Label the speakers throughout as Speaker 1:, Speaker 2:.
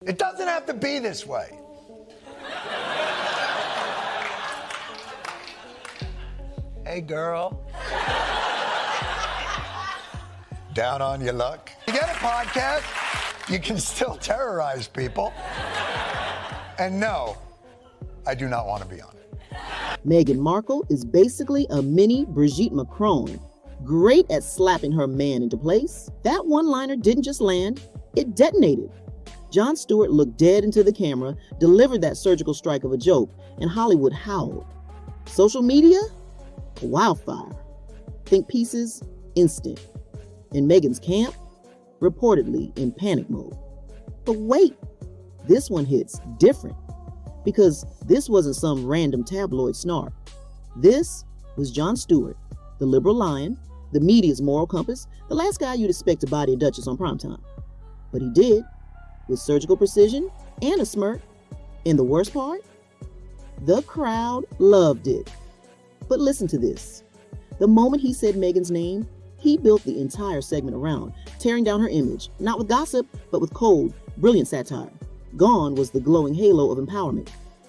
Speaker 1: It doesn't have to be this way. Hey, girl. Down on your luck. You get a podcast, you can still terrorize people. And no, I do not want to be on it.
Speaker 2: Meghan Markle is basically a mini Brigitte Macron, great at slapping her man into place. That one-liner didn't just land, it detonated. Jon Stewart looked dead into the camera, delivered that surgical strike of a joke, and Hollywood howled. Social media? Wildfire. Think pieces? Instant. In Meghan's camp? Reportedly in panic mode. But wait, this one hits different. Because this wasn't some random tabloid snark. This was Jon Stewart, the liberal lion, the media's moral compass, the last guy you'd expect to body a duchess on primetime. But he did, with surgical precision and a smirk. And the worst part? The crowd loved it. But listen to this. The moment he said Meghan's name, he built the entire segment around, tearing down her image, not with gossip, but with cold, brilliant satire. Gone was the glowing halo of empowerment.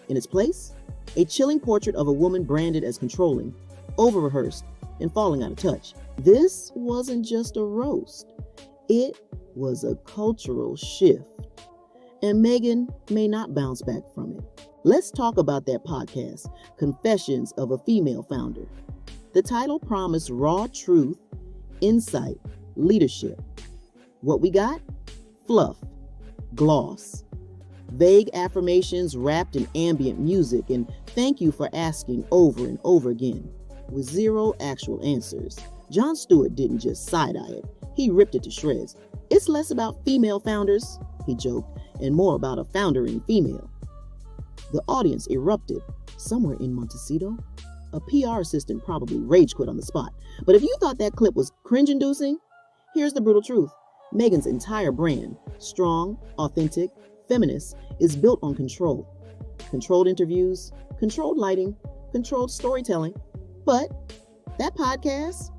Speaker 2: In its place, a chilling portrait of a woman branded as controlling, over-rehearsed, and falling out of touch. This wasn't just a roast. It was a cultural shift. And Meghan may not bounce back from it. Let's talk about that podcast, Confessions of a Female Founder. The title promised raw truth, insight, leadership. What we got? Fluff, gloss, vague affirmations wrapped in ambient music, and thank you for asking over and over again, with zero actual answers. Jon Stewart didn't just side-eye it, he ripped it to shreds. It's less about female founders, he joked, and more about a foundering female. The audience erupted. Somewhere in Montecito, a PR assistant probably rage quit on the spot. But if you thought that clip was cringe-inducing, here's the brutal truth. Meghan's entire brand, strong, authentic, feminist, is built on control. Controlled interviews, controlled lighting, controlled storytelling. But that podcast,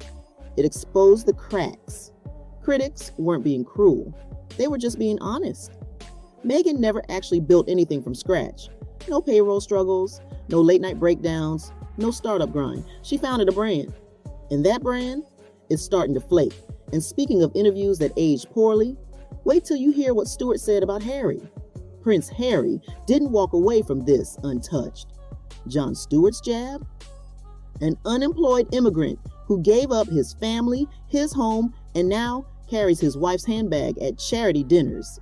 Speaker 2: it exposed the cracks. Critics weren't being cruel. They were just being honest. Meghan never actually built anything from scratch. No payroll struggles, no late night breakdowns, no startup grind. She founded a brand. And that brand is starting to flake. And speaking of interviews that aged poorly, wait till you hear what Stewart said about Harry. Prince Harry didn't walk away from this untouched. Jon Stewart's jab? An unemployed immigrant who gave up his family, his home, and now carries his wife's handbag at charity dinners.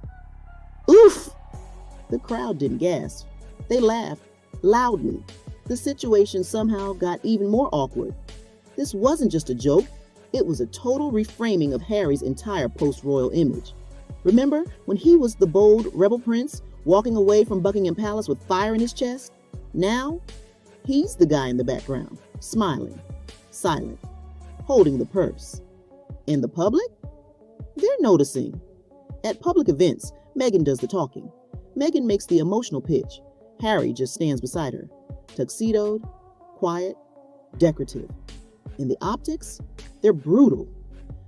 Speaker 2: Oof! The crowd didn't gasp. They laughed loudly. The situation somehow got even more awkward. This wasn't just a joke. It was a total reframing of Harry's entire post-royal image. Remember when he was the bold rebel prince walking away from Buckingham Palace with fire in his chest? Now, he's the guy in the background, smiling, silent, holding the purse. And the public? They're noticing. At public events, Meghan does the talking. Meghan makes the emotional pitch. Harry just stands beside her, tuxedoed, quiet, decorative. And the optics? They're brutal.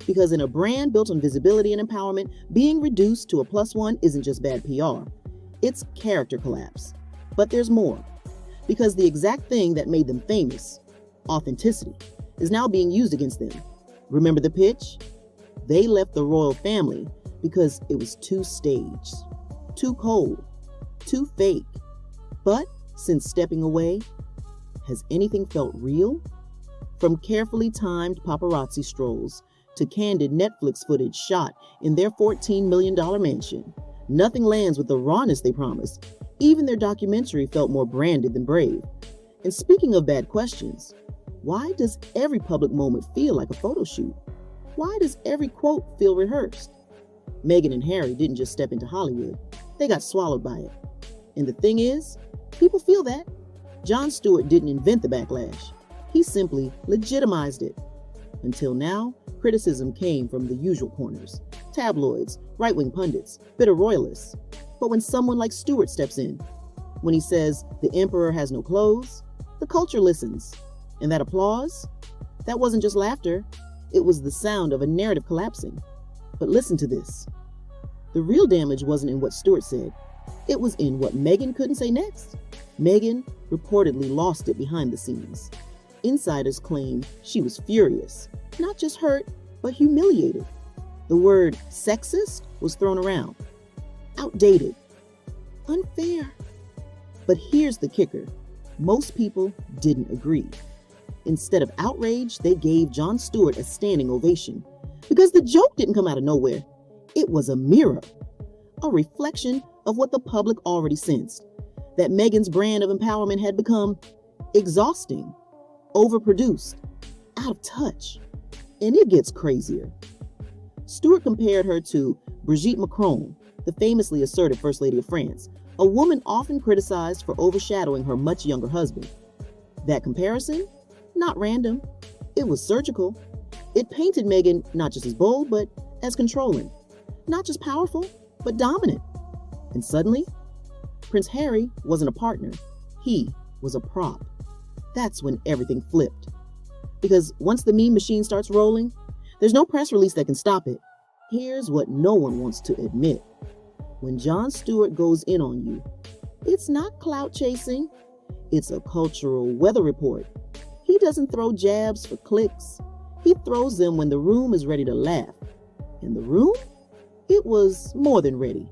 Speaker 2: Because in a brand built on visibility and empowerment, being reduced to a +1 isn't just bad PR. It's character collapse. But there's more. Because the exact thing that made them famous, authenticity, is now being used against them. Remember the pitch? They left the royal family because it was too staged, too cold, too fake. But since stepping away, has anything felt real? From carefully timed paparazzi strolls to candid Netflix footage shot in their $14 million mansion, nothing lands with the rawness they promised. Even their documentary felt more branded than brave. And speaking of bad questions, why does every public moment feel like a photo shoot? Why does every quote feel rehearsed? Meghan and Harry didn't just step into Hollywood. They got swallowed by it. And the thing is, people feel that. Jon Stewart didn't invent the backlash. He simply legitimized it. Until now, criticism came from the usual corners. Tabloids, right-wing pundits, bitter royalists. But when someone like Stewart steps in, when he says the emperor has no clothes, the culture listens. And that applause? That wasn't just laughter. It was the sound of a narrative collapsing. But listen to this. The real damage wasn't in what Stewart said. It was in what Meghan couldn't say next. Meghan reportedly lost it behind the scenes. Insiders claim she was furious, not just hurt, but humiliated. The word sexist was thrown around. Outdated. Unfair. But here's the kicker. Most people didn't agree. Instead of outrage, they gave Jon Stewart a standing ovation. Because the joke didn't come out of nowhere. It was a mirror. A reflection of what the public already sensed. That Meghan's brand of empowerment had become exhausting, overproduced, out of touch. And it gets crazier. Stewart compared her to Brigitte Macron, the famously assertive First Lady of France, a woman often criticized for overshadowing her much younger husband. That comparison? Not random. It was surgical. It painted Meghan not just as bold, but as controlling. Not just powerful, but dominant. And suddenly, Prince Harry wasn't a partner. He was a prop. That's when everything flipped. Because once the meme machine starts rolling, there's no press release that can stop it. Here's what no one wants to admit. When Jon Stewart goes in on you, it's not clout chasing. It's a cultural weather report. He doesn't throw jabs for clicks. He throws them when the room is ready to laugh. And the room? It was more than ready.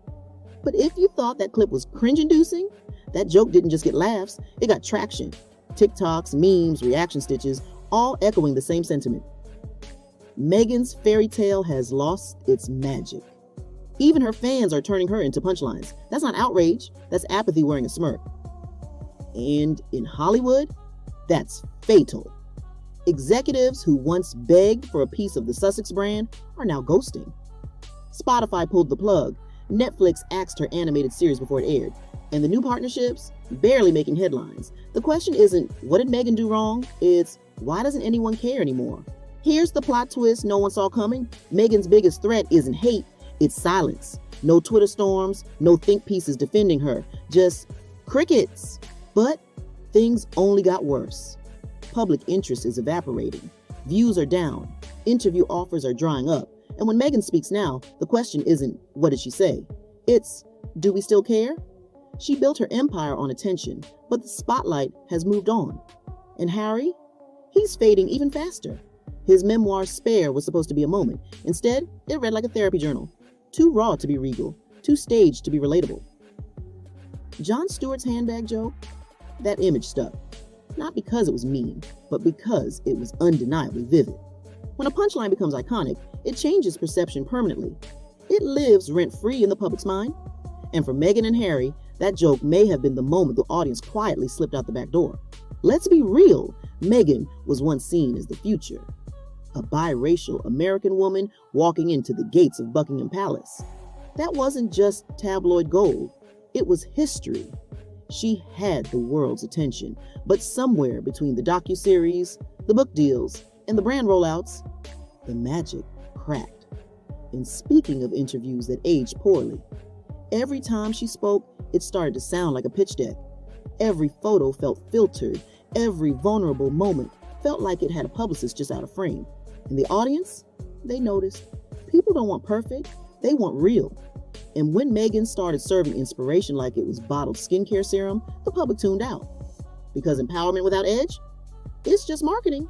Speaker 2: But if you thought that clip was cringe-inducing, that joke didn't just get laughs, it got traction. TikToks, memes, reaction stitches, all echoing the same sentiment. Meghan's fairy tale has lost its magic. Even her fans are turning her into punchlines. That's not outrage, that's apathy wearing a smirk. And in Hollywood, that's fatal. Executives who once begged for a piece of the Sussex brand are now ghosting. Spotify pulled the plug. Netflix axed her animated series before it aired. And the new partnerships, barely making headlines. The question isn't, what did Meghan do wrong? It's, why doesn't anyone care anymore? Here's the plot twist no one saw coming. Meghan's biggest threat isn't hate, it's silence. No Twitter storms, no think pieces defending her. Just crickets. But things only got worse. Public interest is evaporating. Views are down. Interview offers are drying up. And when Meghan speaks now, the question isn't, what did she say? It's, do we still care? She built her empire on attention, but the spotlight has moved on. And Harry? He's fading even faster. His memoir, Spare, was supposed to be a moment. Instead, it read like a therapy journal. Too raw to be regal. Too staged to be relatable. Jon Stewart's handbag joke? That image stuck. Not because it was mean, but because it was undeniably vivid. When a punchline becomes iconic, it changes perception permanently. It lives rent-free in the public's mind. And for Meghan and Harry, that joke may have been the moment the audience quietly slipped out the back door. Let's be real, Meghan was once seen as the future. A biracial American woman walking into the gates of Buckingham Palace. That wasn't just tabloid gold, it was history. She had the world's attention, but somewhere between the docuseries, the book deals, and the brand rollouts, the magic cracked. And speaking of interviews that aged poorly, every time she spoke, it started to sound like a pitch deck. Every photo felt filtered. Every vulnerable moment felt like it had a publicist just out of frame. And the audience, they noticed. People don't want perfect, they want real. And when Meghan started serving inspiration like it was bottled skincare serum, the public tuned out. Because empowerment without edge? It's just marketing.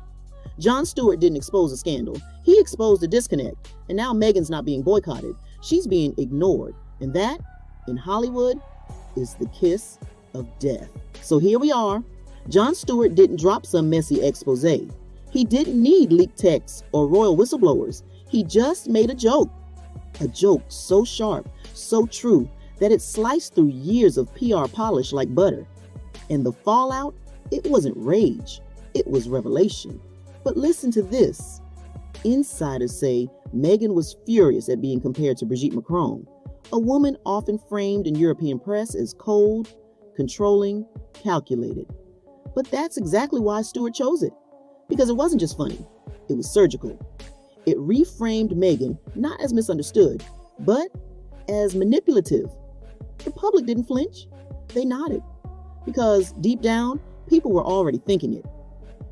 Speaker 2: Jon Stewart didn't expose a scandal. He exposed a disconnect. And now Meghan's not being boycotted. She's being ignored. And that, in Hollywood, is the kiss of death. So here we are. Jon Stewart didn't drop some messy expose. He didn't need leaked texts or royal whistleblowers. He just made a joke. A joke so sharp, so true, that it sliced through years of PR polish like butter. And the fallout, it wasn't rage. It was revelation. But listen to this. Insiders say Meghan was furious at being compared to Brigitte Macron, a woman often framed in European press as cold, controlling, calculated. But that's exactly why Stewart chose it. Because it wasn't just funny, it was surgical. It reframed Meghan not as misunderstood, but as manipulative. The public didn't flinch, they nodded. Because deep down, people were already thinking it.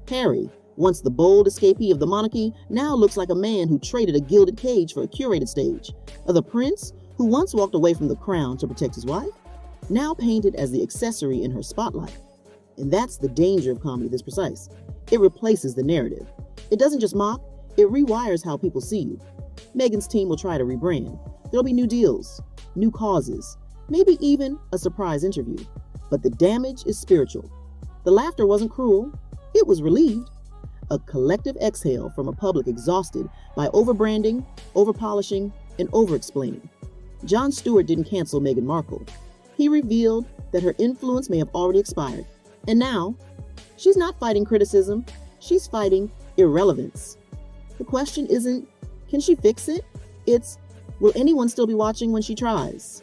Speaker 2: Harry, once the bold escapee of the monarchy, now looks like a man who traded a gilded cage for a curated stage. The prince, who once walked away from the crown to protect his wife, now painted as the accessory in her spotlight. And that's the danger of comedy this precise. It replaces the narrative. It doesn't just mock, it rewires how people see you. Meghan's team will try to rebrand. There'll be new deals, new causes, maybe even a surprise interview. But the damage is spiritual. The laughter wasn't cruel, it was relieved. A collective exhale from a public exhausted by overbranding, overpolishing, and overexplaining. Jon Stewart didn't cancel Meghan Markle. He revealed that her influence may have already expired. And now, she's not fighting criticism, she's fighting irrelevance. The question isn't, can she fix it? It's, will anyone still be watching when she tries?